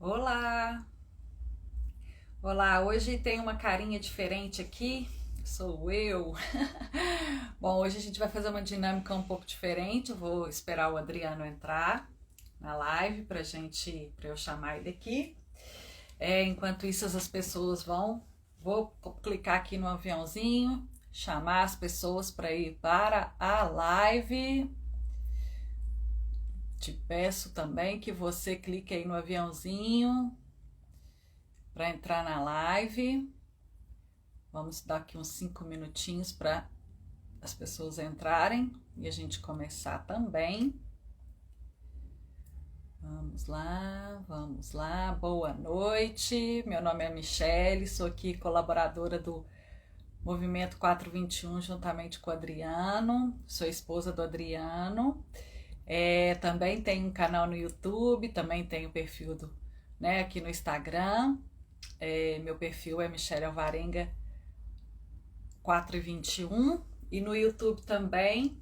Olá! Olá, hoje tem uma carinha diferente aqui, sou eu. Bom, hoje a gente vai fazer uma dinâmica um pouco diferente. Eu vou esperar o Adriano entrar na live para eu chamar ele aqui. Enquanto isso, as pessoas vou clicar aqui no aviãozinho, chamar as pessoas para ir para a live. Te peço também que você clique aí no aviãozinho para entrar na live. Vamos dar aqui uns 5 minutinhos para as pessoas entrarem e a gente começar também. Vamos lá. Boa noite. Meu nome é Michele, sou aqui colaboradora do Movimento 421, juntamente com o Adriano. Sou esposa do Adriano. Também tenho um canal no YouTube, também tenho perfil aqui no Instagram. Meu perfil é Michele Alvarenga 421 e no YouTube também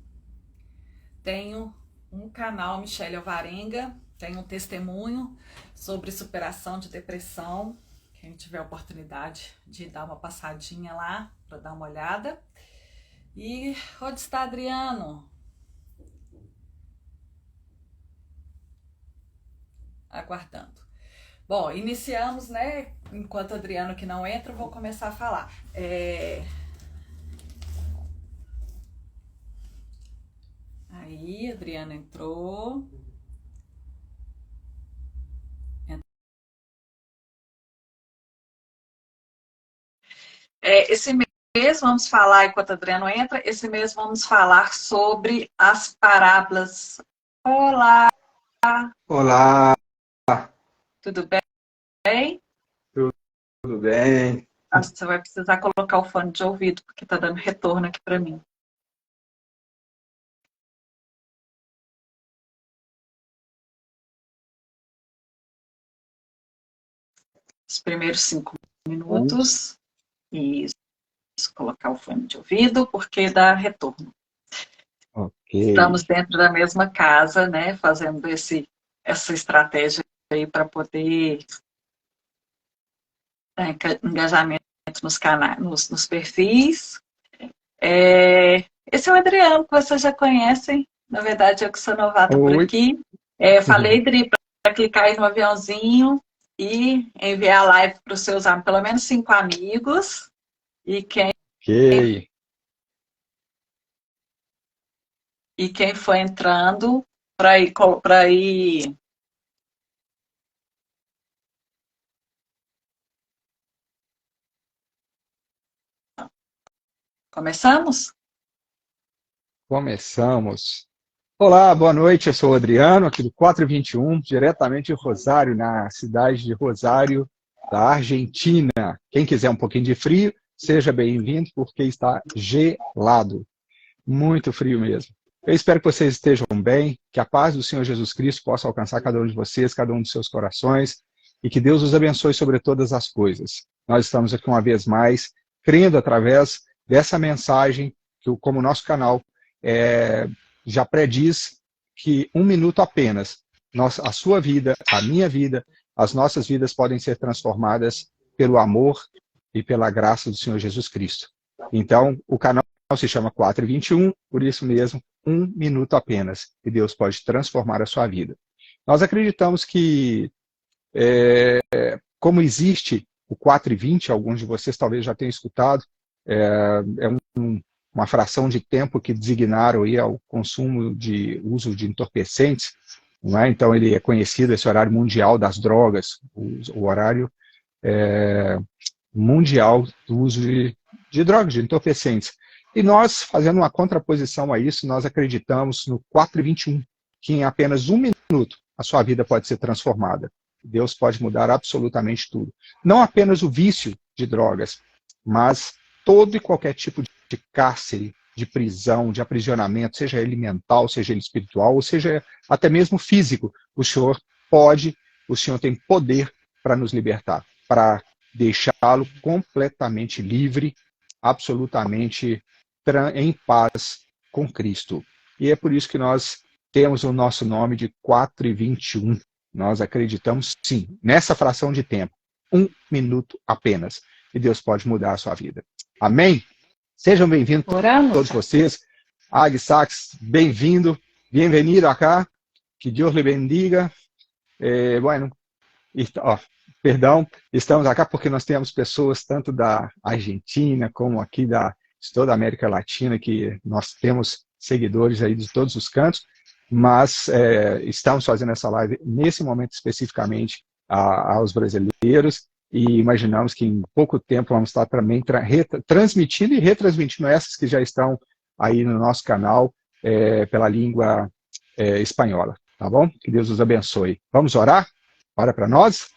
tenho um canal Michele Alvarenga, tenho um testemunho sobre superação de depressão. Quem tiver a oportunidade de dar uma passadinha lá para dar uma olhada. E onde está Adriano? Aguardando. Bom, iniciamos, né? Enquanto o Adriano que não entra, eu vou começar a falar. Aí, Adriano entrou. Esse mês vamos falar, enquanto o Adriano entra, esse mês vamos falar sobre as parábolas. Olá, Olá, tudo bem? tudo bem? Nossa, você vai precisar colocar o fone de ouvido, porque está dando retorno aqui para mim. Os primeiros 5 minutos. Isso, colocar o fone de ouvido, porque dá retorno. Ok. Estamos dentro da mesma casa, né? Fazendo essa estratégia aí para poder engajamento nos canais, nos perfis. Esse é o Adriano, que vocês já conhecem. Na verdade, eu que sou novata por Oi. aqui. Falei, Dri, para clicar aí no aviãozinho e enviar a live para os seus pelo menos 5 amigos. Ok. E quem for entrando para ir. Começamos? Começamos. Olá, boa noite. Eu sou o Adriano, aqui do 421, diretamente de Rosário, na cidade de Rosário, da Argentina. Quem quiser um pouquinho de frio, seja bem-vindo, porque está gelado. Muito frio mesmo. Eu espero que vocês estejam bem, que a paz do Senhor Jesus Cristo possa alcançar cada um de vocês, cada um dos seus corações, e que Deus os abençoe sobre todas as coisas. Nós estamos aqui uma vez mais, crendo através dessa mensagem, que como o nosso canal já prediz, que 1 minuto apenas, a sua vida, a minha vida, as nossas vidas podem ser transformadas pelo amor e pela graça do Senhor Jesus Cristo. Então, o canal se chama 421, por isso mesmo, 1 minuto apenas, e Deus pode transformar a sua vida. Nós acreditamos que, como existe o 4:20, alguns de vocês talvez já tenham escutado, uma fração de tempo que designaram aí ao consumo de uso de entorpecentes, não é? Então ele é conhecido, esse horário mundial das drogas, o horário mundial do uso de drogas, de entorpecentes. E nós, fazendo uma contraposição a isso, nós acreditamos no 4:21, que em apenas 1 minuto a sua vida pode ser transformada. Deus pode mudar absolutamente tudo. Não apenas o vício de drogas, mas todo e qualquer tipo de cárcere, de prisão, de aprisionamento, seja ele mental, seja ele espiritual, ou seja até mesmo físico. O Senhor tem poder para nos libertar, para deixá-lo completamente livre, absolutamente em paz com Cristo. E é por isso que nós temos o nosso nome de 4:21. nós acreditamos sim, nessa fração de tempo, 1 minuto apenas, e Deus pode mudar a sua vida. Amém? Sejam bem-vindos Oramos. todos vocês. Ag Sachs, bem-vindo, bem-vindo acá, que Deus lhe bendiga. Bueno, perdão, estamos acá porque nós temos pessoas tanto da Argentina como aqui de toda a América Latina, que nós temos seguidores aí de todos os cantos, mas estamos fazendo essa live nesse momento especificamente aos brasileiros e imaginamos que em pouco tempo vamos estar também transmitindo e retransmitindo essas que já estão aí no nosso canal pela língua espanhola, tá bom? Que Deus os abençoe. Vamos orar? Ora para nós?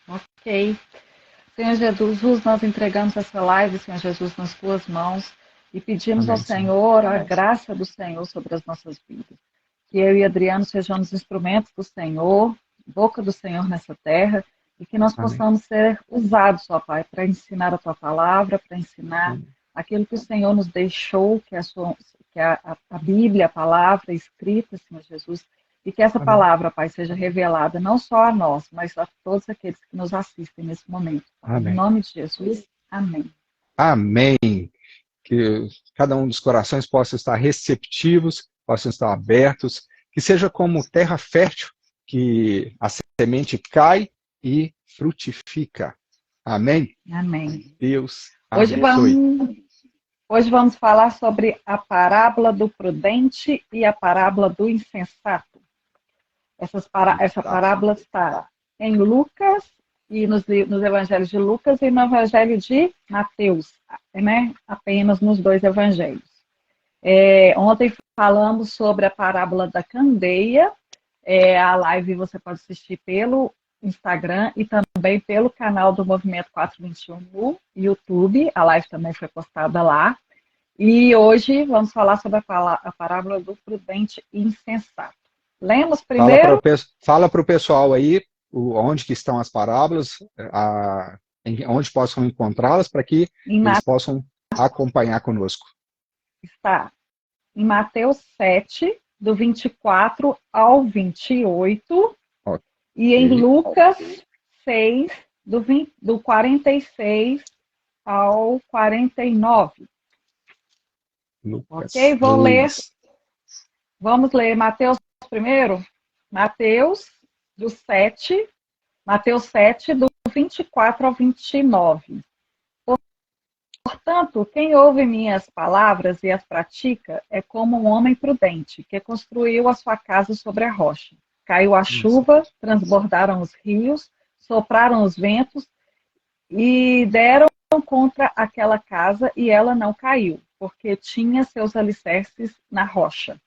Ok. Senhor Jesus, nós entregamos essa live, Senhor Jesus, nas tuas mãos e pedimos Amém, ao Senhor a graça do Senhor sobre as nossas vidas. Que eu e Adriano sejamos instrumentos do Senhor, boca do Senhor nessa terra, e que nós possamos ser usados, ó Pai, para ensinar a tua palavra, para ensinar aquilo que o Senhor nos deixou, que é a Bíblia, a palavra escrita, Senhor Jesus, e que essa palavra, Pai, seja revelada não só a nós, mas a todos aqueles que nos assistem nesse momento. Em nome de Jesus, amém. Amém. Que cada um dos corações possa estar receptivos, possam estar abertos, que seja como terra fértil, que a semente cai e frutifica. Amém? Amém. Deus abençoe. Hoje vamos falar sobre a parábola do prudente e a parábola do insensato. Essa parábola está em Lucas e nos evangelhos de Lucas e no evangelho de Mateus, né? Apenas nos dois evangelhos. Ontem falamos sobre a parábola da candeia. A live você pode assistir pelo Instagram e também pelo canal do Movimento 421 no YouTube. A live também foi postada lá. E hoje vamos falar sobre a parábola do prudente e insensato. Lemos primeiro? Fala para o pessoal aí onde que estão as parábolas, onde possam encontrá-las, para que eles possam acompanhar conosco. Está em Mateus 7, do 24 ao 28, okay. E em Lucas 6, do 46 ao 49. Lucas, ok? Vamos ler Mateus primeiro? Mateus 7, do 24 ao 29. Portanto, quem ouve minhas palavras e as pratica é como um homem prudente, que construiu a sua casa sobre a rocha. Caiu a chuva, transbordaram os rios, sopraram os ventos e deram contra aquela casa e ela não caiu, porque tinha seus alicerces na rocha.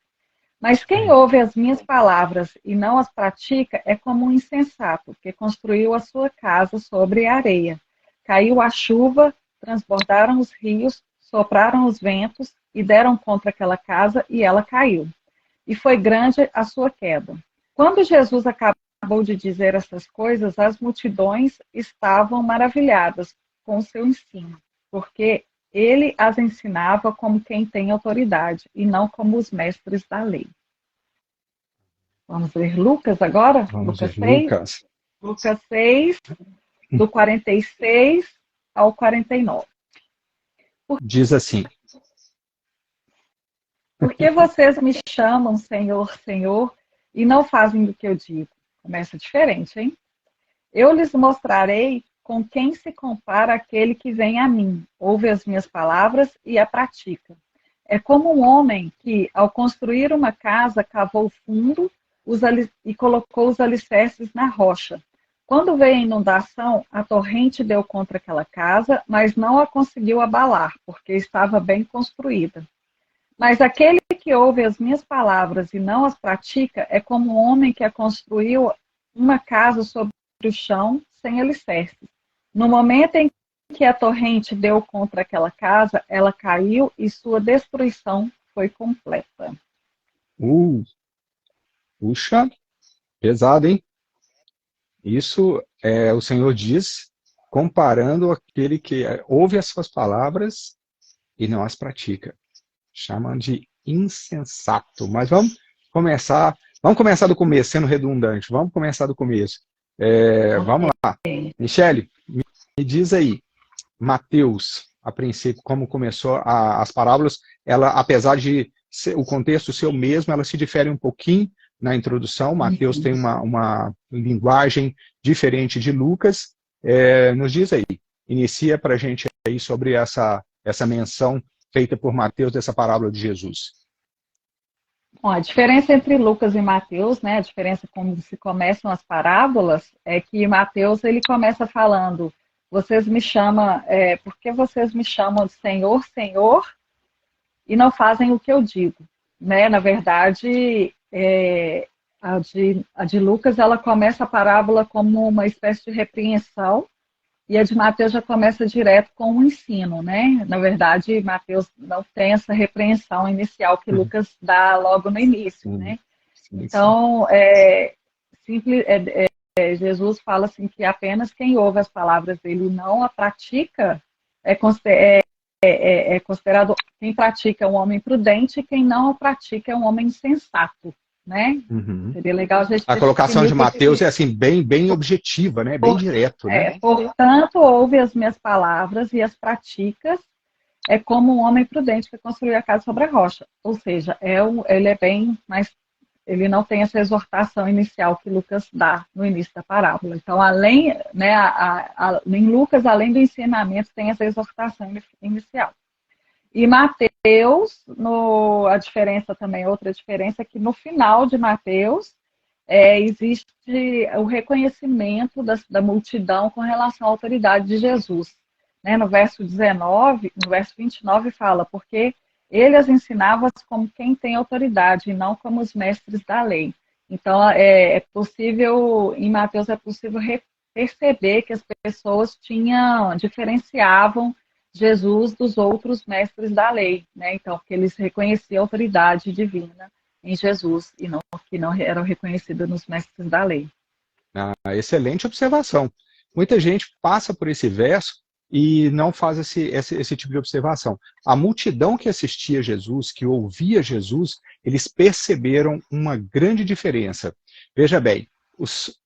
Mas quem ouve as minhas palavras e não as pratica é como um insensato, que construiu a sua casa sobre a areia. Caiu a chuva, transbordaram os rios, sopraram os ventos e deram contra aquela casa e ela caiu. E foi grande a sua queda. Quando Jesus acabou de dizer essas coisas, as multidões estavam maravilhadas com o seu ensino, porque ele as ensinava como quem tem autoridade e não como os mestres da lei. Vamos ler Lucas agora? Lucas 6. Lucas 6, do 46 ao 49. Diz assim: Por que vocês me chamam Senhor, Senhor, e não fazem o que eu digo? Começa diferente, hein? Eu lhes mostrarei com quem se compara aquele que vem a mim, ouve as minhas palavras e a pratica. É como um homem que, ao construir uma casa, cavou fundo e colocou os alicerces na rocha. Quando veio a inundação, a torrente deu contra aquela casa, mas não a conseguiu abalar, porque estava bem construída. Mas aquele que ouve as minhas palavras e não as pratica é como um homem que construiu uma casa sobre o chão sem alicerces. No momento em que a torrente deu contra aquela casa, ela caiu e sua destruição foi completa. Puxa, pesado, hein? Isso o Senhor diz, comparando aquele que ouve as suas palavras e não as pratica. Chamam de insensato. Mas vamos começar Vamos começar do começo, sendo redundante. Vamos começar do começo. Vamos lá. Michele, me diz aí, Mateus, a princípio, como começou as parábolas, ela, apesar de o contexto ser o mesmo, ela se difere um pouquinho na introdução. Mateus tem uma linguagem diferente de Lucas. Nos diz aí, inicia para a gente aí sobre essa menção feita por Mateus dessa parábola de Jesus. Bom, a diferença entre Lucas e Mateus, né, a diferença como se começam as parábolas, é que Mateus ele começa falando, vocês me chamam, por que vocês me chamam de Senhor, Senhor, e não fazem o que eu digo, né? Na verdade, a de Lucas ela começa a parábola como uma espécie de repreensão, e a de Mateus já começa direto com um ensino, né? Na verdade, Mateus não tem essa repreensão inicial que Lucas dá logo no início, né? Então, Jesus fala assim que apenas quem ouve as palavras dele e não a pratica é considerado, quem pratica é um homem prudente e quem não a pratica é um homem insensato, né? Seria legal a gente a colocação de Mateus é assim, bem objetiva, né? Bem direto, né? Portanto, ouve as minhas palavras e as praticas é como um homem prudente que construiu a casa sobre a rocha. Ou seja, ele é bem mais, ele não tem essa exortação inicial que Lucas dá no início da parábola. Então, além, né, em Lucas, além do ensinamento, tem essa exortação inicial. E Mateus, a diferença também, outra diferença é que no final de Mateus existe o reconhecimento da multidão com relação à autoridade de Jesus. Né? No verso 19, no verso 29 fala, porque ele as ensinava como quem tem autoridade e não como os mestres da lei. Então, é possível, em Mateus é possível perceber que as pessoas diferenciavam Jesus dos outros mestres da lei, né? Então, porque eles reconheciam a autoridade divina em Jesus e que não eram reconhecidas nos mestres da lei. Excelente observação. Muita gente passa por esse verso e não faz esse tipo de observação. A multidão que assistia a Jesus, que ouvia Jesus, eles perceberam uma grande diferença. Veja bem, os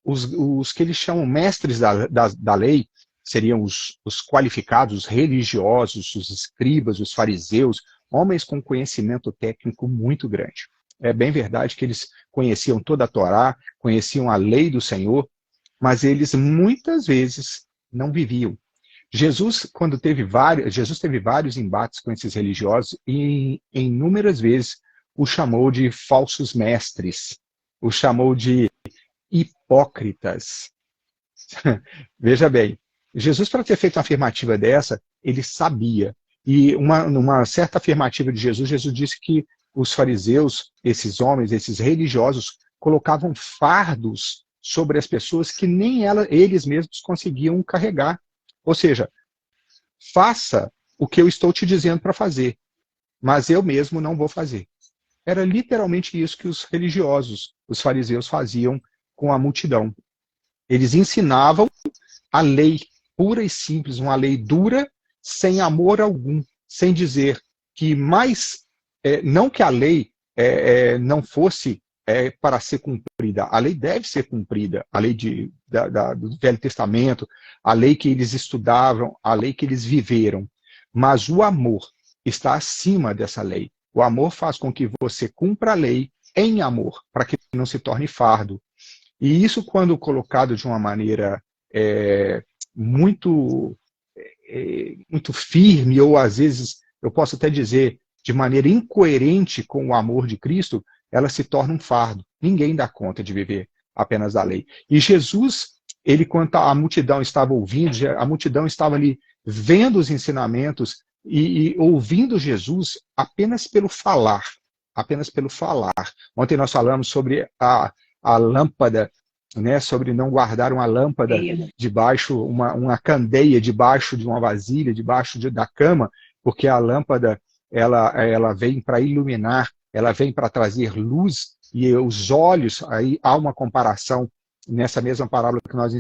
que eles chamam mestres da lei, seriam os qualificados, os religiosos, os escribas, os fariseus, homens com conhecimento técnico muito grande. É bem verdade que eles conheciam toda a Torá, conheciam a lei do Senhor, mas eles muitas vezes não viviam. Jesus teve vários embates com esses religiosos e em inúmeras vezes o chamou de falsos mestres, o chamou de hipócritas. Veja bem, Jesus, para ter feito uma afirmativa dessa, ele sabia. E numa certa afirmativa de Jesus, Jesus disse que os fariseus, esses homens, esses religiosos, colocavam fardos sobre as pessoas que nem eles mesmos conseguiam carregar. Ou seja, faça o que eu estou te dizendo para fazer, mas eu mesmo não vou fazer. Era literalmente isso que os religiosos, os fariseus, faziam com a multidão. Eles ensinavam a lei pura e simples, uma lei dura, sem amor algum, sem dizer que não que a lei não fosse para ser cumprida. A lei deve ser cumprida, a lei do Velho Testamento, a lei que eles estudavam, a lei que eles viveram. Mas o amor está acima dessa lei. O amor faz com que você cumpra a lei em amor, para que não se torne fardo. E isso, quando colocado de uma maneira muito firme, ou às vezes, eu posso até dizer, de maneira incoerente com o amor de Cristo, ela se torna um fardo. Ninguém dá conta de viver apenas da lei. E Jesus, quando a multidão estava ouvindo, a multidão estava ali vendo os ensinamentos e ouvindo Jesus apenas pelo falar. Apenas pelo falar. Ontem nós falamos sobre a lâmpada, né, sobre não guardar uma lâmpada debaixo, uma candeia debaixo de uma vasilha, debaixo da cama, porque a lâmpada ela vem para iluminar, ela vem para trazer luz, e os olhos, aí há uma comparação nessa mesma parábola que nós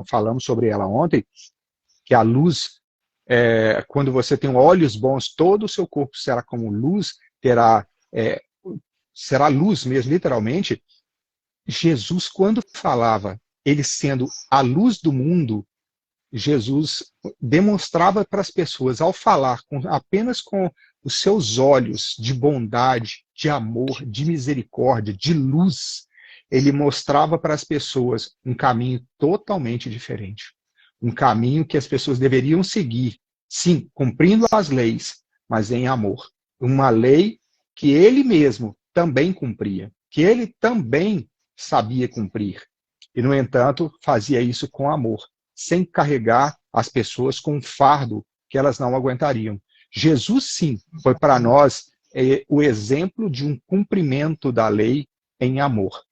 falamos sobre ela ontem, que a luz, quando você tem olhos bons, todo o seu corpo será como luz, será luz mesmo, literalmente. Jesus, quando falava, ele sendo a luz do mundo, Jesus demonstrava para as pessoas, ao falar apenas com os seus olhos de bondade, de amor, de misericórdia, de luz, ele mostrava para as pessoas um caminho totalmente diferente. Um caminho que as pessoas deveriam seguir, sim, cumprindo as leis, mas em amor. Uma lei que ele mesmo também cumpria, que ele também sabia cumprir. E, no entanto, fazia isso com amor, sem carregar as pessoas com um fardo que elas não aguentariam. Jesus, sim, foi para nós o exemplo de um cumprimento da lei em amor.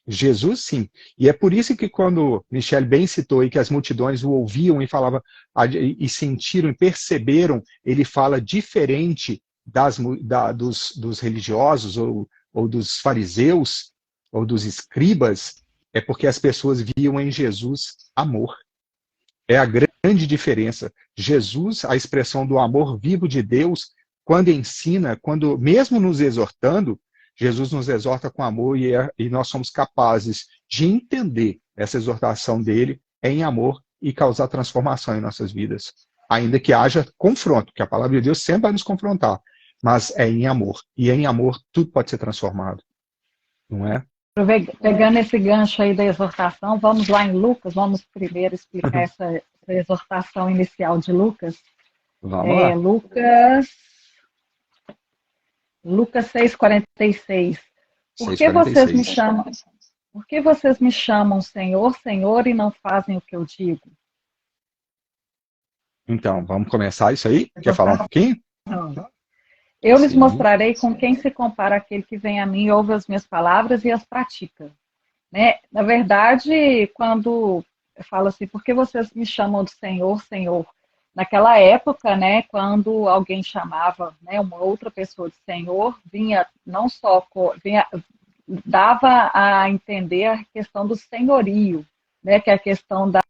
Jesus, sim. E é por isso que quando Michel bem citou aí que as multidões o ouviam e falavam, e sentiram e perceberam, ele fala diferente dos religiosos ou dos fariseus ou dos escribas, é porque as pessoas viam em Jesus amor. É a grande diferença. Jesus, a expressão do amor vivo de Deus, quando ensina, quando mesmo nos exortando, Jesus nos exorta com amor e nós somos capazes de entender essa exortação dele em amor e causar transformação em nossas vidas. Ainda que haja confronto, que a palavra de Deus sempre vai nos confrontar, mas é em amor. E em amor tudo pode ser transformado. Não é? Pegando esse gancho aí da exortação, vamos lá em Lucas, vamos primeiro explicar essa exortação inicial de Lucas. Vamos lá. Lucas 6,46. Por que vocês me chamam Senhor, Senhor e não fazem o que eu digo? Então, vamos começar isso aí? Quer falar um pouquinho? Eu lhes mostrarei com quem se compara aquele que vem a mim, ouve as minhas palavras e as pratica. Né? Na verdade, quando eu falo assim, por que vocês me chamam de Senhor, Senhor? Naquela época, né, quando alguém chamava, né, uma outra pessoa de Senhor, vinha não só dava a entender a questão do senhorio, né, que é a questão da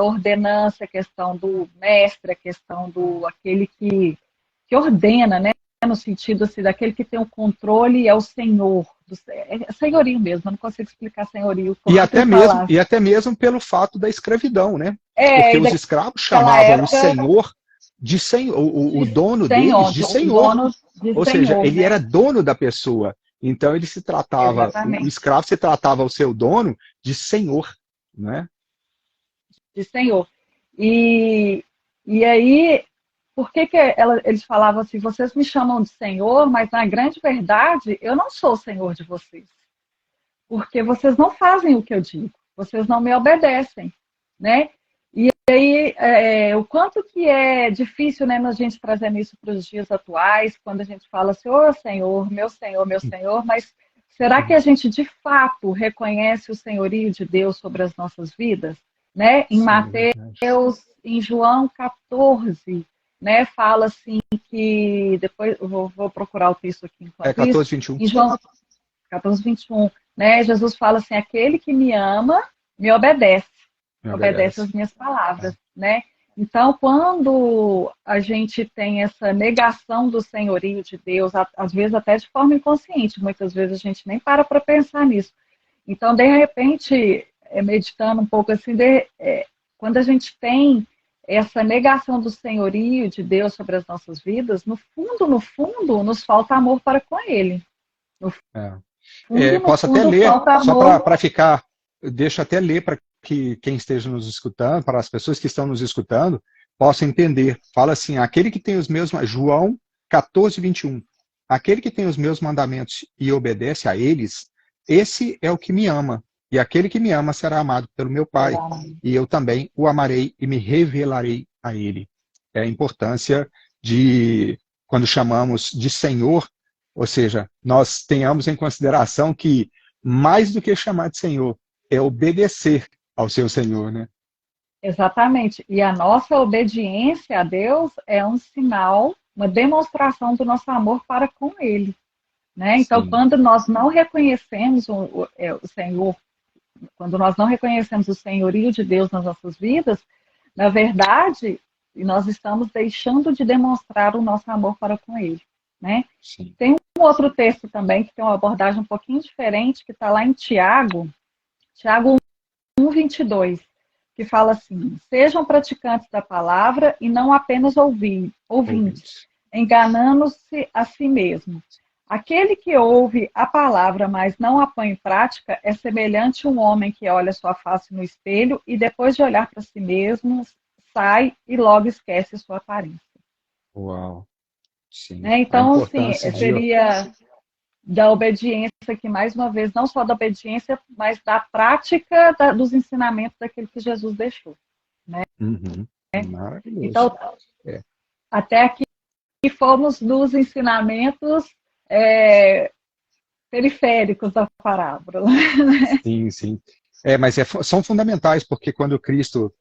ordenança, a questão do mestre, a questão do aquele que ordena, né, no sentido assim, daquele que tem o controle é o senhor, é senhorio mesmo, eu não consigo explicar senhorio. E até mesmo pelo fato da escravidão, né? Porque os escravos chamavam o senhor de senhor, o dono deles de senhor. Ou seja, ele era dono da pessoa. Então ele se tratava, o escravo se tratava o seu dono de senhor, né? De senhor. E aí, por que eles falavam assim, vocês me chamam de senhor, mas na grande verdade eu não sou o senhor de vocês. Porque vocês não fazem o que eu digo, vocês não me obedecem, né? E aí, o quanto que é difícil, né, a gente trazendo isso para os dias atuais, quando a gente fala assim, ô Senhor, meu Senhor, mas será que a gente de fato reconhece o senhorio de Deus sobre as nossas vidas? Né? Em Mateus, em João 14, né, fala assim que, depois eu vou procurar o texto aqui enquanto 14, 21. Em João 14, 21, né, Jesus fala assim, aquele que me ama, me obedece. Obedece as minhas palavras, né? Então, quando a gente tem essa negação do senhorio de Deus, às vezes até de forma inconsciente, muitas vezes a gente nem para pensar nisso. Então, de repente, meditando um pouco assim, quando a gente tem essa negação do senhorio de Deus sobre as nossas vidas, no fundo, nos falta amor para com Ele. Posso até ler, só para ficar, deixa até ler para que quem esteja nos escutando, para as pessoas que estão nos escutando, possam entender. Fala assim, aquele que tem os meus, João 14, 21, aquele que tem os meus mandamentos e obedece a eles, esse é o que me ama. E aquele que me ama será amado pelo meu Pai. E eu também o amarei e me revelarei a ele. É a importância de, quando chamamos de Senhor, ou seja, nós tenhamos em consideração que, mais do que chamar de Senhor, é obedecer ao seu Senhor, né? Exatamente. E a nossa obediência a Deus é um sinal, uma demonstração do nosso amor para com Ele. Né? Então, quando nós não reconhecemos o Senhor, quando nós não reconhecemos o senhorio de Deus nas nossas vidas, na verdade, nós estamos deixando de demonstrar o nosso amor para com Ele. né? Sim. Tem um outro texto também que tem uma abordagem um pouquinho diferente, que está lá em Tiago 1:22, que fala assim: sejam praticantes da palavra e não apenas ouvintes, Ouvintes. enganando-se a si mesmo. Aquele que ouve a palavra, mas não a põe em prática, é semelhante a um homem que olha sua face no espelho e depois de olhar para si mesmo, sai e logo esquece sua aparência. Uau. Sim. Né? A Então, assim, importância de... seria da obediência aqui, mais uma vez, não só da obediência, mas da prática dos ensinamentos daquele que Jesus deixou. Né? Uhum. Maravilhoso. Então, É. até aqui fomos nos ensinamentos periféricos da parábola. Sim, sim. Mas são fundamentais, porque quando Cristo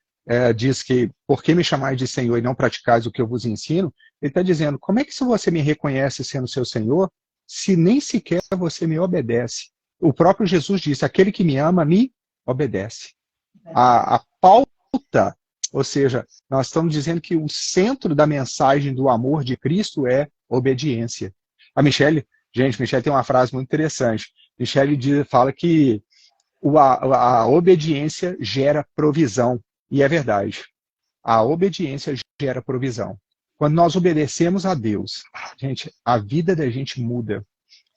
diz que, por que me chamais de Senhor e não praticais o que eu vos ensino, ele está dizendo, como é que se você me reconhece sendo seu Senhor, se nem sequer você me obedece? O próprio Jesus disse, aquele que me ama, me obedece. A pauta, ou seja, nós estamos dizendo que o centro da mensagem do amor de Cristo é obediência. A Michele tem uma frase muito interessante. Michele fala que a obediência gera provisão. E é verdade. A obediência gera provisão. Quando nós obedecemos a Deus, gente, a vida da gente muda.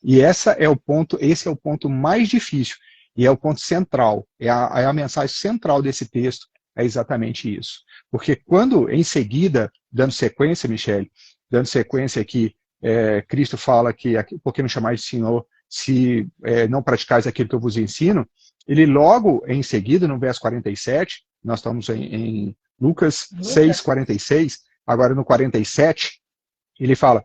E esse é o ponto mais difícil. E é o ponto central. É a mensagem central desse texto. É exatamente isso. Porque quando, em seguida, dando sequência, Michele, dando sequência aqui, Cristo fala que, por que me chamais de Senhor, se não praticais aquilo que eu vos ensino, ele logo em seguida, no verso 47, nós estamos em Lucas 6:46, agora no 47, ele fala,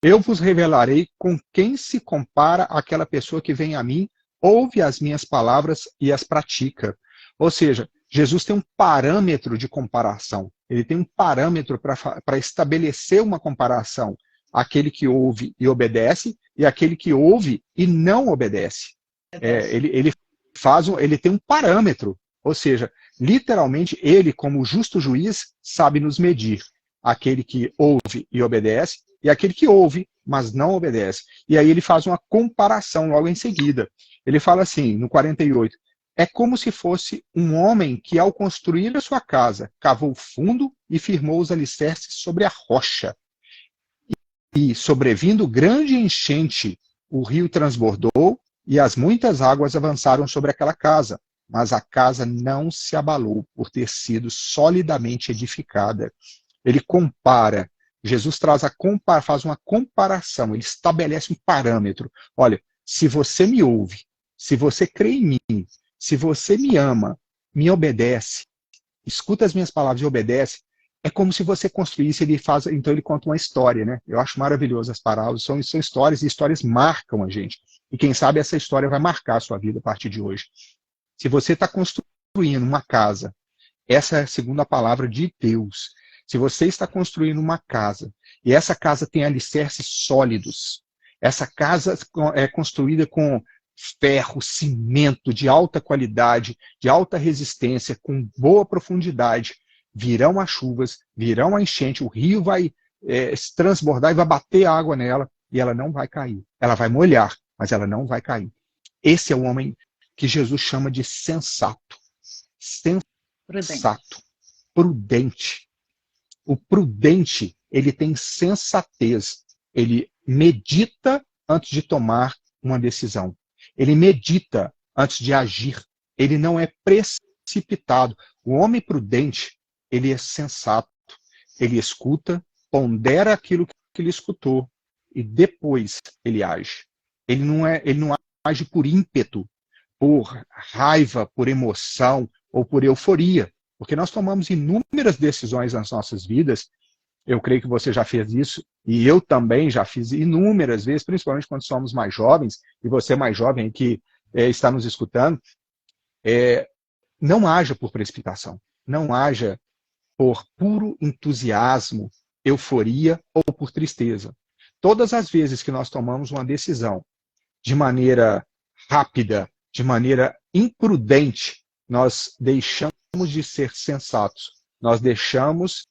eu vos revelarei com quem se compara aquela pessoa que vem a mim, ouve as minhas palavras e as pratica. Ou seja, Jesus tem um parâmetro de comparação, ele tem um parâmetro para estabelecer uma comparação, aquele que ouve e obedece e aquele que ouve e não obedece. Ele tem um parâmetro, ou seja, literalmente ele, como justo juiz, sabe nos medir. Aquele que ouve e obedece e aquele que ouve, mas não obedece. E aí ele faz uma comparação logo em seguida. Ele fala assim, no 48, é como se fosse um homem que, ao construir a sua casa, cavou fundo e firmou os alicerces sobre a rocha. E, sobrevindo grande enchente, o rio transbordou e as muitas águas avançaram sobre aquela casa. Mas a casa não se abalou por ter sido solidamente edificada. Ele compara. Jesus faz uma comparação, ele estabelece um parâmetro. Olha, se você me ouve, se você crê em mim, se você me ama, me obedece, escuta as minhas palavras e obedece, é como se você construísse, então ele conta uma história, né? Eu acho maravilhoso as parábolas, são histórias, e histórias marcam a gente. E quem sabe essa história vai marcar a sua vida a partir de hoje. Se você está construindo uma casa, essa é a segunda palavra de Deus. Se você está construindo uma casa, e essa casa tem alicerces sólidos, essa casa é construída com ferro, cimento de alta qualidade, de alta resistência, com boa profundidade, virão as chuvas, virão a enchente, o rio vai se transbordar e vai bater água nela, e ela não vai cair. Ela vai molhar, mas ela não vai cair. Esse é o homem que Jesus chama de sensato. Sensato. Prudente. O prudente, ele tem sensatez. Ele medita antes de tomar uma decisão. Ele medita antes de agir. Ele não é precipitado. O homem prudente, ele é sensato. Ele escuta, pondera aquilo que ele escutou e depois ele age. Ele não age por ímpeto, por raiva, por emoção ou por euforia. Porque nós tomamos inúmeras decisões nas nossas vidas. Eu creio que você já fez isso, e eu também já fiz inúmeras vezes, principalmente quando somos mais jovens, e você mais jovem que está nos escutando, não haja por precipitação, não haja por puro entusiasmo, euforia ou por tristeza. Todas as vezes que nós tomamos uma decisão de maneira rápida, de maneira imprudente, nós deixamos de ser sensatos. Nós deixamos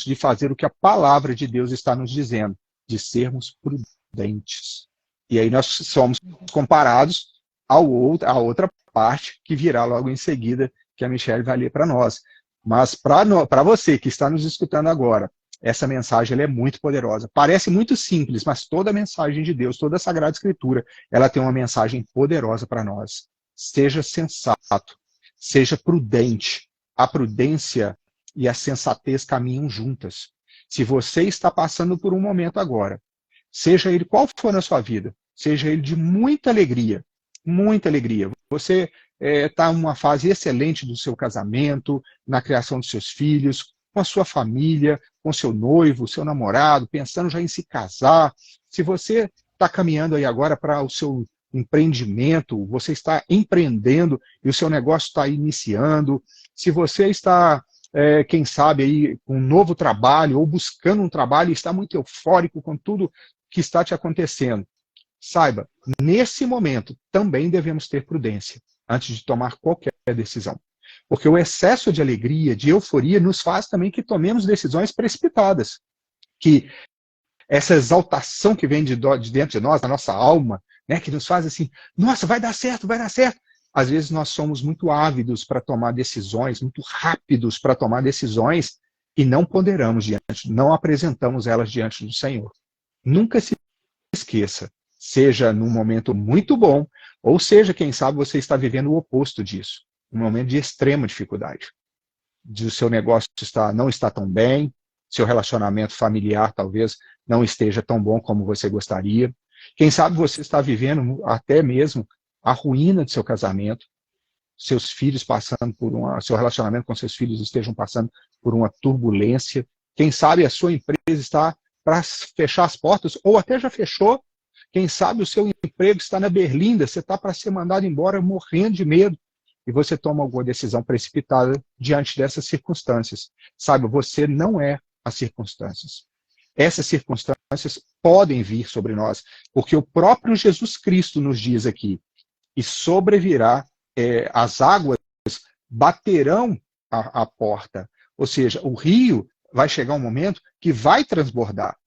de fazer o que a palavra de Deus está nos dizendo. de sermos prudentes. E aí nós somos comparados à outra parte que virá logo em seguida, que a Michelle vai ler para nós. Mas para você que está nos escutando agora, essa mensagem ela é muito poderosa. Parece muito simples, mas toda a mensagem de Deus, toda a Sagrada Escritura, ela tem uma mensagem poderosa para nós. Seja sensato, seja prudente. A prudência e a sensatez caminham juntas. Se você está passando por um momento agora, seja ele qual for na sua vida, seja ele de muita alegria, você está em uma fase excelente do seu casamento, na criação dos seus filhos, com a sua família, com seu noivo, seu namorado, pensando já em se casar. Se você está caminhando aí agora para o seu empreendimento, você está empreendendo e o seu negócio está iniciando, se você está, quem sabe, aí, com um novo trabalho ou buscando um trabalho e está muito eufórico com tudo que está te acontecendo, saiba, nesse momento também devemos ter prudência antes de tomar qualquer decisão. Porque o excesso de alegria, de euforia, nos faz também que tomemos decisões precipitadas. Que essa exaltação que vem de dentro de nós, da nossa alma, né, que nos faz assim, nossa, vai dar certo, vai dar certo. Às vezes nós somos muito ávidos para tomar decisões, muito rápidos para tomar decisões e não ponderamos não apresentamos elas diante do Senhor. Nunca se esqueça, seja num momento muito bom, ou seja, quem sabe você está vivendo o oposto disso, um momento de extrema dificuldade. O seu negócio não está tão bem, seu relacionamento familiar talvez não esteja tão bom como você gostaria. Quem sabe você está vivendo até mesmo a ruína do seu casamento, seus filhos passando seu relacionamento com seus filhos estejam passando por uma turbulência. Quem sabe a sua empresa está para fechar as portas, ou até já fechou. Quem sabe o seu emprego está na berlinda, você está para ser mandado embora morrendo de medo, e você toma alguma decisão precipitada diante dessas circunstâncias. Saiba, você não é as circunstâncias. Essas circunstâncias podem vir sobre nós, porque o próprio Jesus Cristo nos diz aqui, e sobrevirá, as águas baterão a porta, ou seja, o rio vai chegar um momento que vai transbordar.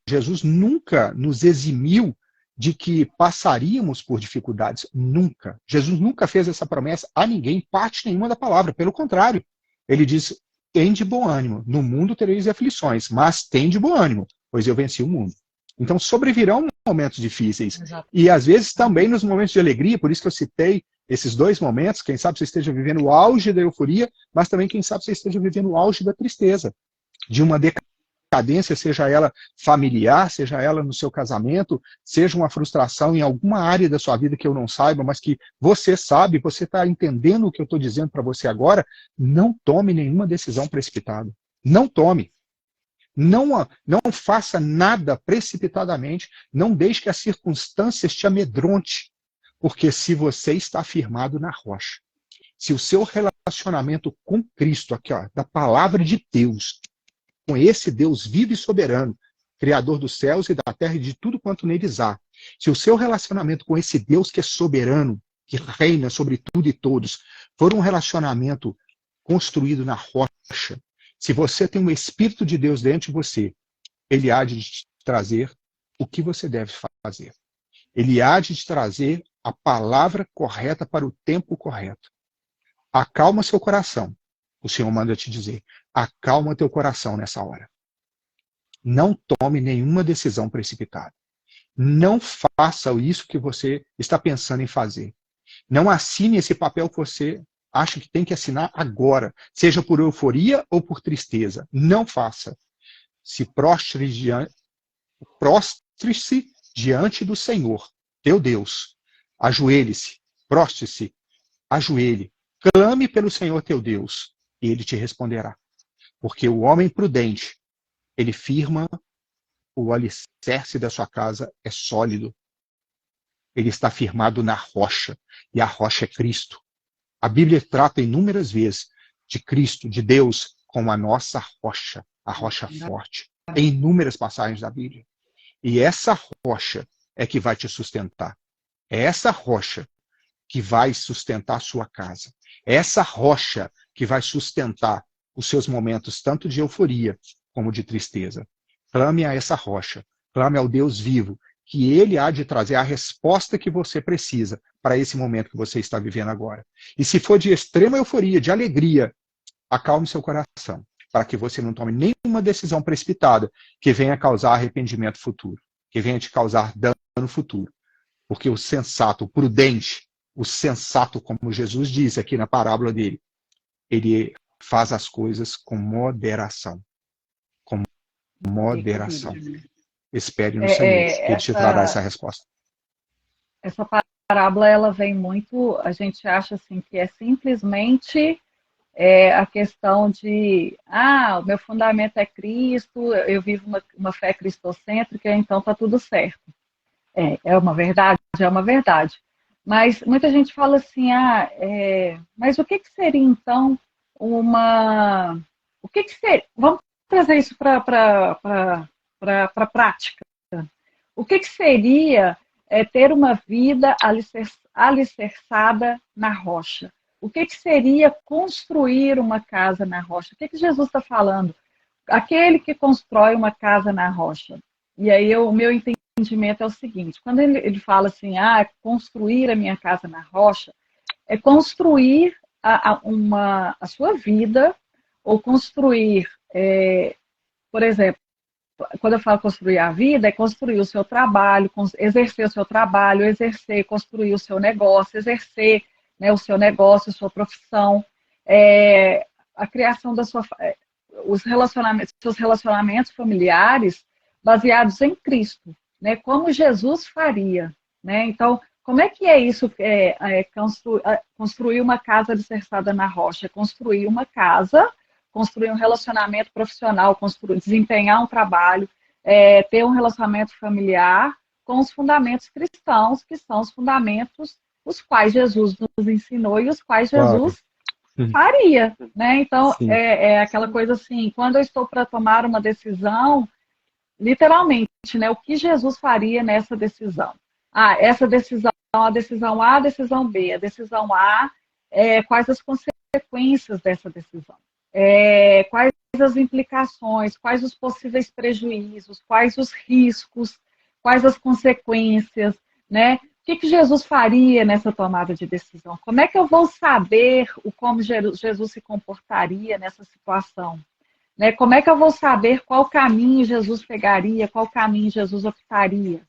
Jesus nunca nos eximiu de que passaríamos por dificuldades, nunca. Jesus nunca fez essa promessa a ninguém, parte nenhuma da palavra, pelo contrário. Ele diz, tende bom ânimo, no mundo tereis aflições, mas tende bom ânimo, pois eu venci o mundo. Então sobrevirão momentos difíceis, Exato. E às vezes também nos momentos de alegria, por isso que eu citei esses dois momentos, quem sabe você esteja vivendo o auge da euforia, mas também quem sabe você esteja vivendo o auge da tristeza, de uma decadência, seja ela familiar, seja ela no seu casamento, seja uma frustração em alguma área da sua vida que eu não saiba, mas que você sabe, você está entendendo o que eu estou dizendo para você agora, não tome nenhuma decisão precipitada. Não tome. Não faça nada precipitadamente, não deixe que as circunstâncias te amedronte, porque se você está firmado na rocha, se o seu relacionamento com Cristo, aqui ó, da palavra de Deus, com esse Deus vivo e soberano, Criador dos céus e da terra e de tudo quanto neles há, se o seu relacionamento com esse Deus que é soberano, que reina sobre tudo e todos, for um relacionamento construído na rocha, se você tem um Espírito de Deus dentro de você, ele há de te trazer o que você deve fazer. Ele há de te trazer a palavra correta para o tempo correto. Acalma seu coração. O Senhor manda te dizer, acalma teu coração nessa hora. Não tome nenhuma decisão precipitada. Não faça isso que você está pensando em fazer. Não assine esse papel que você acha que tem que assinar agora, seja por euforia ou por tristeza. Não faça. Se prostre-se diante do Senhor, teu Deus. Ajoelhe-se, prostre-se, ajoelhe. Clame pelo Senhor teu Deus, e ele te responderá. Porque o homem prudente, ele firma o alicerce da sua casa, é sólido. Ele está firmado na rocha, e a rocha é Cristo. A Bíblia trata inúmeras vezes de Cristo, de Deus, como a nossa rocha, a rocha forte. Em inúmeras passagens da Bíblia. E essa rocha é que vai te sustentar. É essa rocha que vai sustentar a sua casa. É essa rocha que vai sustentar os seus momentos tanto de euforia como de tristeza. Clame a essa rocha, clame ao Deus vivo, que ele há de trazer a resposta que você precisa para esse momento que você está vivendo agora. E se for de extrema euforia, de alegria, acalme seu coração, para que você não tome nenhuma decisão precipitada que venha causar arrependimento futuro, que venha te causar dano futuro. Porque o sensato, o sensato, como Jesus diz aqui na parábola dele, ele faz as coisas com moderação. Com moderação. Espere no Senhor, que ele te trará essa resposta. Essa parábola, ela vem muito, a gente acha assim que é simplesmente a questão de, o meu fundamento é Cristo, eu vivo uma fé cristocêntrica, então está tudo certo. É uma verdade? É uma verdade. Mas muita gente fala assim, mas o que seria então o que seria? Vamos trazer isso para a prática. O que seria ter uma vida alicerçada na rocha? O que seria construir uma casa na rocha? O que Jesus está falando? Aquele que constrói uma casa na rocha. E aí o meu entendimento é o seguinte, quando ele fala assim, construir a minha casa na rocha, é construir a sua vida, ou construir, por exemplo, quando eu falo construir a vida, é construir o seu trabalho, exercer o seu trabalho, construir o seu negócio, exercer, né, o seu negócio, a sua profissão, a criação da sua, seus relacionamentos familiares baseados em Cristo, né, como Jesus faria, né? Então, como é que é isso? Construir uma casa alicerçada na rocha, construir uma casa, construir um relacionamento profissional, desempenhar um trabalho, ter um relacionamento familiar com os fundamentos cristãos, que são os fundamentos os quais Jesus nos ensinou e os quais Jesus faria, né? Então, é aquela coisa assim, quando eu estou para tomar uma decisão, literalmente, né, o que Jesus faria nessa decisão? Essa decisão, a decisão A, a decisão B. A decisão A, quais as consequências dessa decisão? Quais as implicações, quais os possíveis prejuízos, quais os riscos, quais as consequências, né? O que Jesus faria nessa tomada de decisão? Como é que eu vou saber como Jesus se comportaria nessa situação? Né? Como é que eu vou saber qual caminho Jesus pegaria, qual caminho Jesus optaria?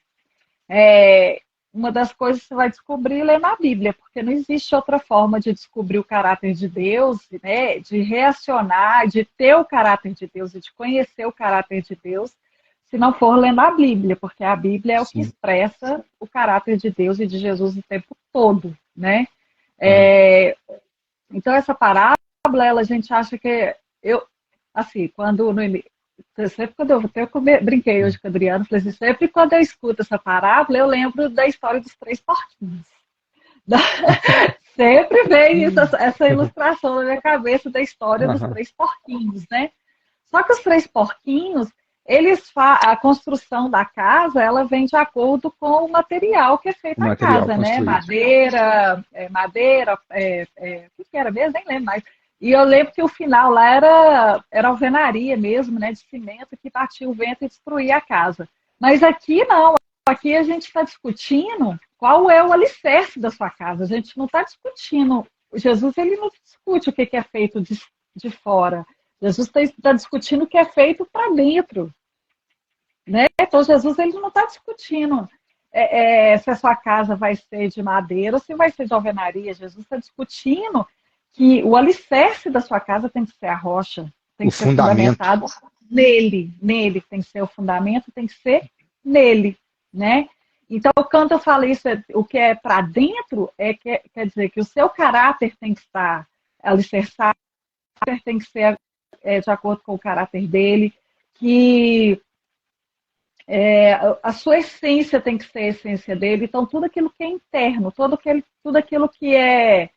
Uma das coisas que você vai descobrir lendo a Bíblia, porque não existe outra forma de descobrir o caráter de Deus, né? De reacionar, de ter o caráter de Deus e de conhecer o caráter de Deus, se não for lendo a Bíblia, porque a Bíblia é o que expressa o caráter de Deus e de Jesus o tempo todo, né? Então, essa parábola, a gente acha que assim, sempre quando eu brinquei hoje com o Adriano, falei assim, sempre quando eu escuto essa parábola, eu lembro da história dos três porquinhos. Sempre vem essa ilustração na minha cabeça da história dos três porquinhos, né? Só que os três porquinhos, a construção da casa, ela vem de acordo com o material que é feito na casa, né? Madeira, o que era mesmo? Nem lembro mais. E eu lembro que o final lá era alvenaria mesmo, né, de cimento, que batia o vento e destruía a casa. Mas aqui não, aqui a gente está discutindo qual é o alicerce da sua casa. A gente não está discutindo, Jesus ele não discute o que é feito de fora. Jesus está discutindo o que é feito para dentro. Né? Então Jesus ele não está discutindo se a sua casa vai ser de madeira ou se vai ser de alvenaria. Jesus está discutindo que o alicerce da sua casa tem que ser a rocha, tem que ser fundamentado nele, tem que ser o fundamento, tem que ser nele, né? Então, quando eu falo isso, o que é para dentro, quer dizer que o seu caráter tem que estar alicerçado, tem que ser de acordo com o caráter dele, que a sua essência tem que ser a essência dele, então tudo aquilo que é interno, tudo aquilo que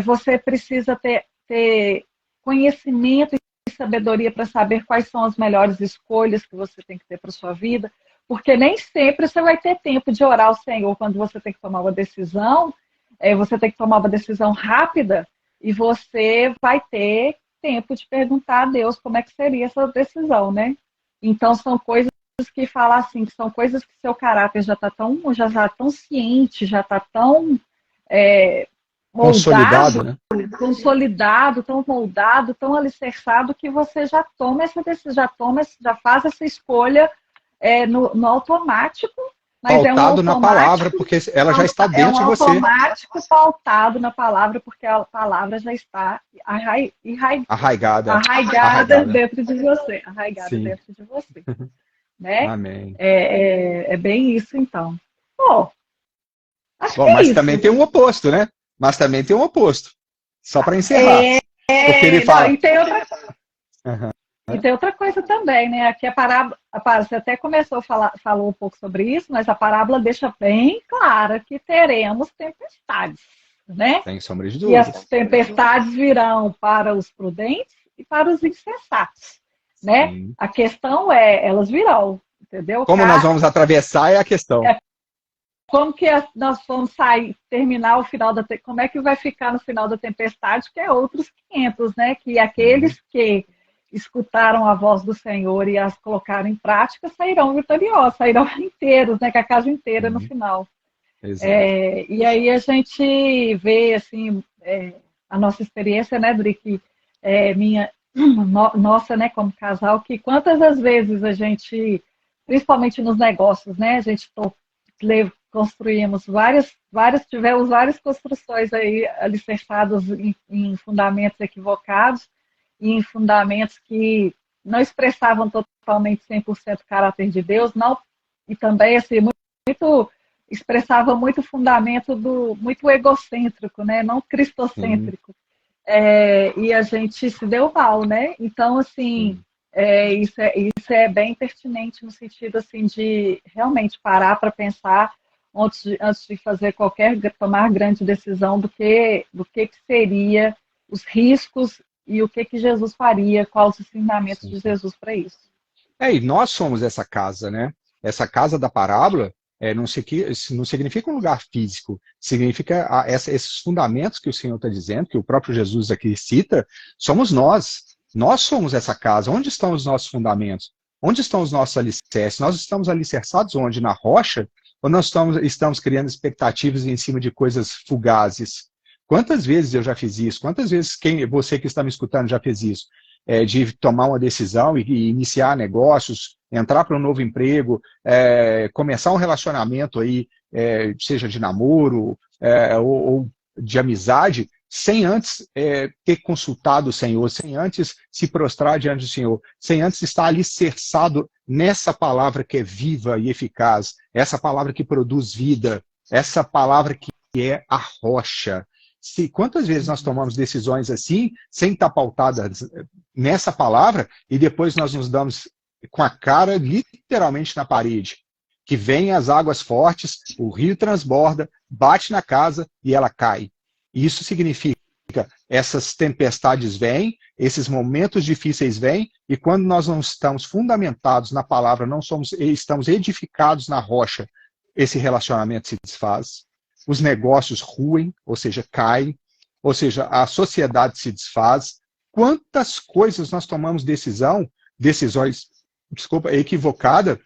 você precisa ter conhecimento e sabedoria para saber quais são as melhores escolhas que você tem que ter para sua vida, porque nem sempre você vai ter tempo de orar ao Senhor quando você tem que tomar uma decisão, você tem que tomar uma decisão rápida e você vai ter tempo de perguntar a Deus como é que seria essa decisão, né? Então, são coisas que falam assim, que são coisas que seu caráter já tá tão ciente, já está tão Consolidado, moldado, né? consolidado, tão moldado, tão alicerçado, que você já toma essa decisão, já faz essa escolha no automático, mas é um Pautado na palavra, automático, porque ela já está é um dentro de você, automático pautado na palavra, porque a palavra já está arraigada, arraigada arraigada. dentro de você, arraigada Sim, dentro de você, né? amém. É bem isso, então. Bom, acho que Bom, é mas isso. também tem um oposto, né? Mas também tem um oposto. Só para encerrar. Porque ele Não, fala. Aham. e tem outra coisa também, né? Aqui a parábola, você até começou a falar, falou um pouco sobre isso, mas a parábola deixa bem clara que teremos tempestades, né? Sem sombra de E as dúvidas. tempestades virão para os prudentes e para os insensatos, né? Sim. A questão é, elas virão, entendeu? Como nós vamos atravessar é a questão. Como que nós vamos sair, terminar o final como é que vai ficar no final da tempestade, que é outros 500, né? Que aqueles que escutaram a voz do Senhor e as colocaram em prática sairão vitoriosos, sairão inteiros, né? Com a casa inteira no final. Exato. E aí a gente vê, assim, a nossa experiência, né, Drick, nossa, né, como casal, que quantas das vezes a gente, principalmente nos negócios, né, a gente construímos tivemos várias construções aí alicerçadas em fundamentos equivocados e em fundamentos que não expressavam totalmente 100% o caráter de Deus, não, e também assim, muito expressava muito fundamento muito egocêntrico, né, não cristocêntrico. E a gente se deu mal, né? Então, assim, isso é bem pertinente no sentido assim de realmente parar para pensar antes de fazer tomar grande decisão do que seria os riscos e o que Jesus faria, quais os ensinamentos de Jesus para isso. E nós somos essa casa, né? Essa casa da parábola não significa um lugar físico, significa esses fundamentos que o Senhor está dizendo, que o próprio Jesus aqui cita, somos nós. Nós somos essa casa. Onde estão os nossos fundamentos? Onde estão os nossos alicerces? Nós estamos alicerçados onde? Na rocha? Ou nós estamos criando expectativas em cima de coisas fugazes? Quantas vezes eu já fiz isso? Quantas vezes você que está me escutando já fez isso? De tomar uma decisão e iniciar negócios, entrar para um novo emprego, começar um relacionamento aí, seja de namoro ou de amizade, sem antes ter consultado o Senhor, sem antes se prostrar diante do Senhor, sem antes estar alicerçado nessa palavra que é viva e eficaz, essa palavra que produz vida, essa palavra que é a rocha. Quantas vezes nós tomamos decisões assim, sem estar pautadas nessa palavra, e depois nós nos damos com a cara literalmente na parede, que vem as águas fortes, o rio transborda, bate na casa e ela cai. Isso significa essas tempestades vêm, esses momentos difíceis vêm, e quando nós não estamos fundamentados na palavra, estamos edificados na rocha, esse relacionamento se desfaz, os negócios ruem, ou seja, caem, ou seja, a sociedade se desfaz. Quantas coisas nós tomamos decisões equivocadas,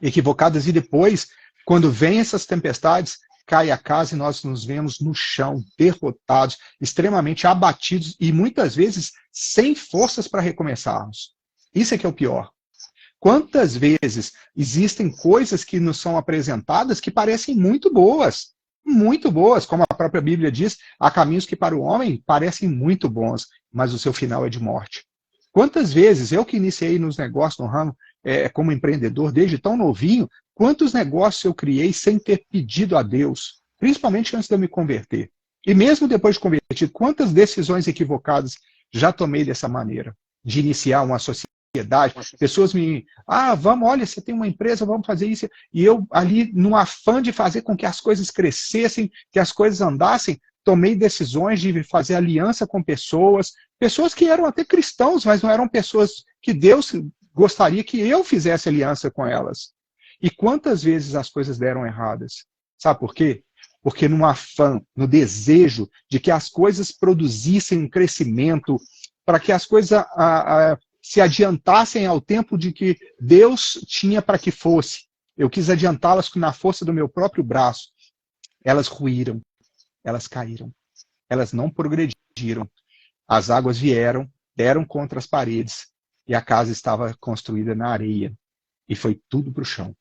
e depois, quando vem essas tempestades, cai a casa e nós nos vemos no chão, derrotados, extremamente abatidos e muitas vezes sem forças para recomeçarmos. Isso é que é o pior. Quantas vezes existem coisas que nos são apresentadas que parecem muito boas, como a própria Bíblia diz, há caminhos que para o homem parecem muito bons, mas o seu final é de morte. Quantas vezes eu que iniciei nos negócios, no ramo, como empreendedor, desde tão novinho, quantos negócios eu criei sem ter pedido a Deus, principalmente antes de eu me converter. E mesmo depois de convertido, quantas decisões equivocadas já tomei dessa maneira, de iniciar uma sociedade, pessoas olha, você tem uma empresa, vamos fazer isso, e eu ali, no afã de fazer com que as coisas crescessem, que as coisas andassem, tomei decisões de fazer aliança com pessoas que eram até cristãos, mas não eram pessoas que Deus gostaria que eu fizesse aliança com elas. E quantas vezes as coisas deram erradas? Sabe por quê? Porque no afã, no desejo de que as coisas produzissem um crescimento, para que as coisas se adiantassem ao tempo de que Deus tinha para que fosse. Eu quis adiantá-las na força do meu próprio braço. Elas ruíram, elas caíram, elas não progrediram. As águas vieram, deram contra as paredes, e a casa estava construída na areia. E foi tudo para o chão.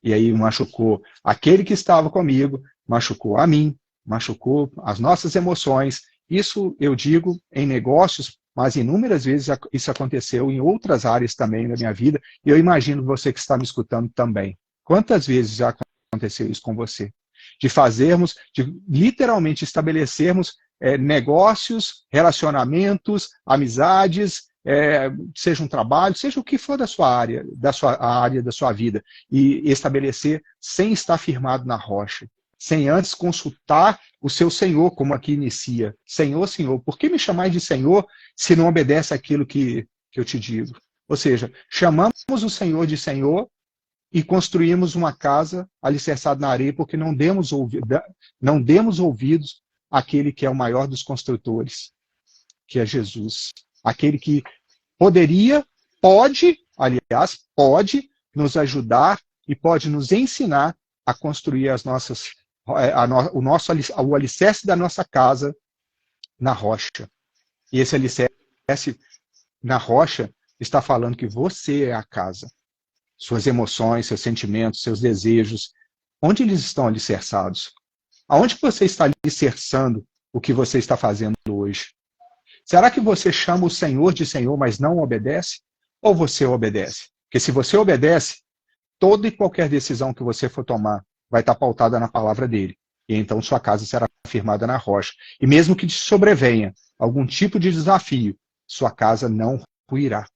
E aí machucou aquele que estava comigo, machucou a mim, machucou as nossas emoções. Isso eu digo em negócios, mas inúmeras vezes isso aconteceu em outras áreas também da minha vida, e eu imagino você que está me escutando também. Quantas vezes já aconteceu isso com você? De literalmente estabelecermos negócios, relacionamentos, amizades, seja um trabalho, seja o que for da sua área, da sua vida, e estabelecer sem estar firmado na rocha, sem antes consultar o seu Senhor, como aqui inicia. Senhor, Senhor, por que me chamais de Senhor se não obedece àquilo que eu te digo? Ou seja, chamamos o Senhor de Senhor e construímos uma casa alicerçada na areia porque não demos ouvidos àquele que é o maior dos construtores, que é Jesus. Aquele que pode nos ajudar e pode nos ensinar a construir o alicerce da nossa casa na rocha. E esse alicerce na rocha está falando que você é a casa. Suas emoções, seus sentimentos, seus desejos, onde eles estão alicerçados? Aonde você está alicerçando o que você está fazendo hoje? Será que você chama o Senhor de Senhor, mas não obedece? Ou você obedece? Porque se você obedece, toda e qualquer decisão que você for tomar vai estar pautada na palavra dele. E então sua casa será firmada na rocha. E mesmo que te sobrevenha algum tipo de desafio, sua casa não ruirá.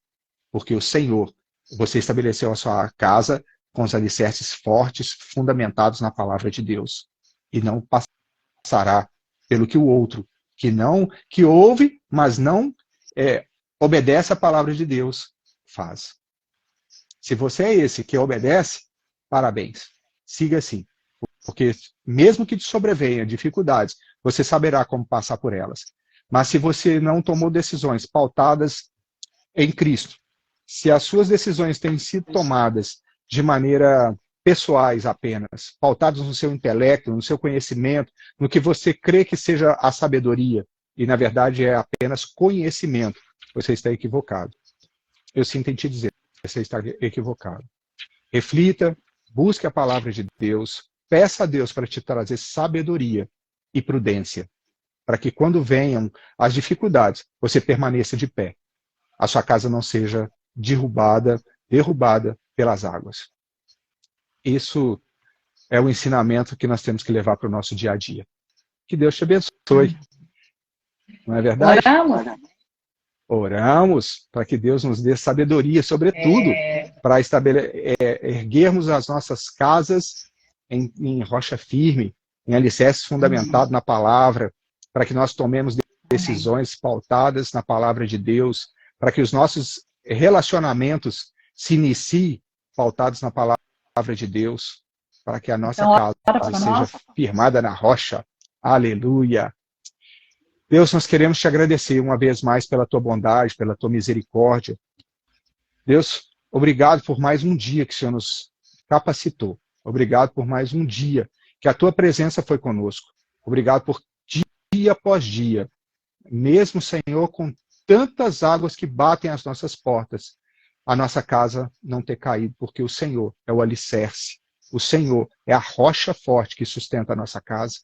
Porque o Senhor, você estabeleceu a sua casa com os alicerces fortes, fundamentados na palavra de Deus. E não passará pelo que o outro, que ouve, mas não obedece à palavra de Deus, faz. Se você é esse que obedece, parabéns. Siga assim. Porque mesmo que te sobrevenha dificuldades, você saberá como passar por elas. Mas se você não tomou decisões pautadas em Cristo, se as suas decisões têm sido tomadas de maneira pessoais apenas, pautadas no seu intelecto, no seu conhecimento, no que você crê que seja a sabedoria, e na verdade é apenas conhecimento, você está equivocado. Eu sinto em te dizer, você está equivocado. Reflita, busque a palavra de Deus, peça a Deus para te trazer sabedoria e prudência, para que quando venham as dificuldades, você permaneça de pé. A sua casa não seja derrubada pelas águas. Isso é o ensinamento que nós temos que levar para o nosso dia a dia. Que Deus te abençoe. Não é verdade? Oramos para que Deus nos dê sabedoria, sobretudo, para erguermos as nossas casas em rocha firme, em alicerces fundamentados na palavra, para que nós tomemos decisões pautadas na palavra de Deus, para que os nossos relacionamentos se iniciem pautados na palavra de Deus, para que a nossa casa seja firmada na rocha. Aleluia! Deus, nós queremos te agradecer uma vez mais pela tua bondade, pela tua misericórdia. Deus, obrigado por mais um dia que o Senhor nos capacitou. Obrigado por mais um dia que a tua presença foi conosco. Obrigado por dia após dia, mesmo, Senhor, com tantas águas que batem às nossas portas, a nossa casa não ter caído, porque o Senhor é o alicerce. O Senhor é a rocha forte que sustenta a nossa casa.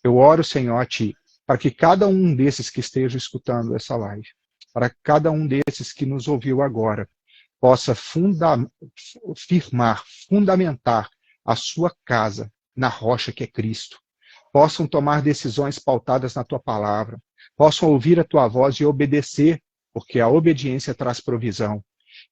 Eu oro, Senhor, a Ti, para que cada um desses que esteja escutando essa live, para cada um desses que nos ouviu agora, possa fundamentar a sua casa na rocha que é Cristo. Possam tomar decisões pautadas na Tua palavra, possam ouvir a Tua voz e obedecer, porque a obediência traz provisão.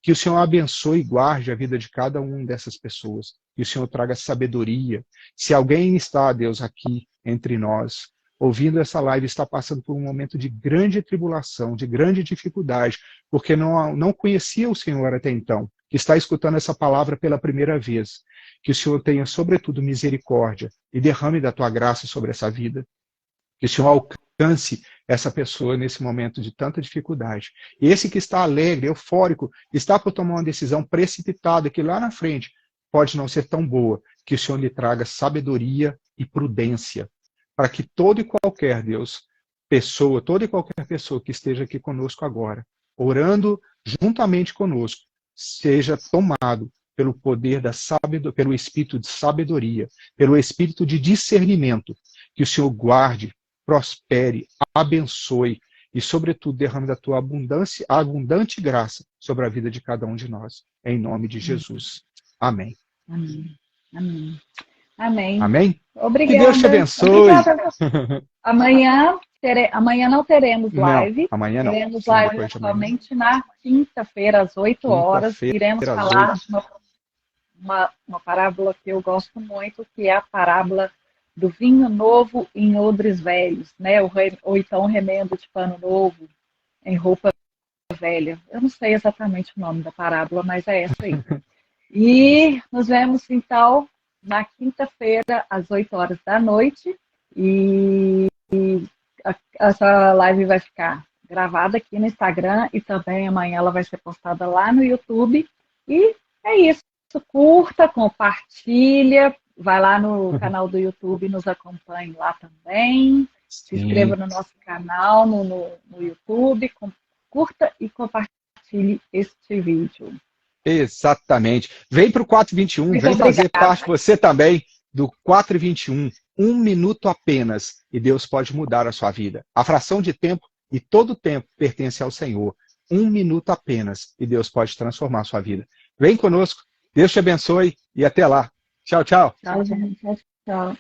Que o Senhor abençoe e guarde a vida de cada um dessas pessoas. Que o Senhor traga sabedoria. Se alguém está, Deus, aqui entre nós, ouvindo essa live, está passando por um momento de grande tribulação, de grande dificuldade, porque não conhecia o Senhor até então, que está escutando essa palavra pela primeira vez, que o Senhor tenha, sobretudo, misericórdia e derrame da Tua graça sobre essa vida. Que o Senhor alcance essa pessoa nesse momento de tanta dificuldade. Esse que está alegre, eufórico, está por tomar uma decisão precipitada que lá na frente pode não ser tão boa, que o Senhor lhe traga sabedoria e prudência, para que toda e qualquer, Deus, pessoa, toda e qualquer pessoa que esteja aqui conosco agora, orando juntamente conosco, seja tomado pelo poder da sabedoria, pelo espírito de sabedoria, pelo espírito de discernimento, que o Senhor guarde, prospere, abençoe e, sobretudo, derrame da tua abundante graça sobre a vida de cada um de nós. Em nome de Jesus. Amém. Amém. Amém. Amém. Amém? Obrigada. Que Deus te abençoe. Obrigada. Amanhã não teremos live. Não, amanhã não. Teremos live somente na quinta-feira, às 8 horas. Iremos falar de uma parábola que eu gosto muito, que é a parábola do vinho novo em odres velhos, né? Ou então remendo de pano novo em roupa velha. Eu não sei exatamente o nome da parábola, mas é essa aí. E nos vemos, então, na quinta-feira, às 8 horas da noite. E essa live vai ficar gravada aqui no Instagram e também amanhã ela vai ser postada lá no YouTube. E é isso. Curta, compartilha, vai lá no canal do YouTube e nos acompanhe lá também. Se inscreva no nosso canal no YouTube. Curta e compartilhe este vídeo. Exatamente. Vem para o 421, vem fazer parte você também do 421. 1 minuto apenas e Deus pode mudar a sua vida. A fração de tempo e todo o tempo pertence ao Senhor. 1 minuto apenas e Deus pode transformar a sua vida. Vem conosco, Deus te abençoe e até lá. Tchau, tchau. Tchau, gente. Tchau.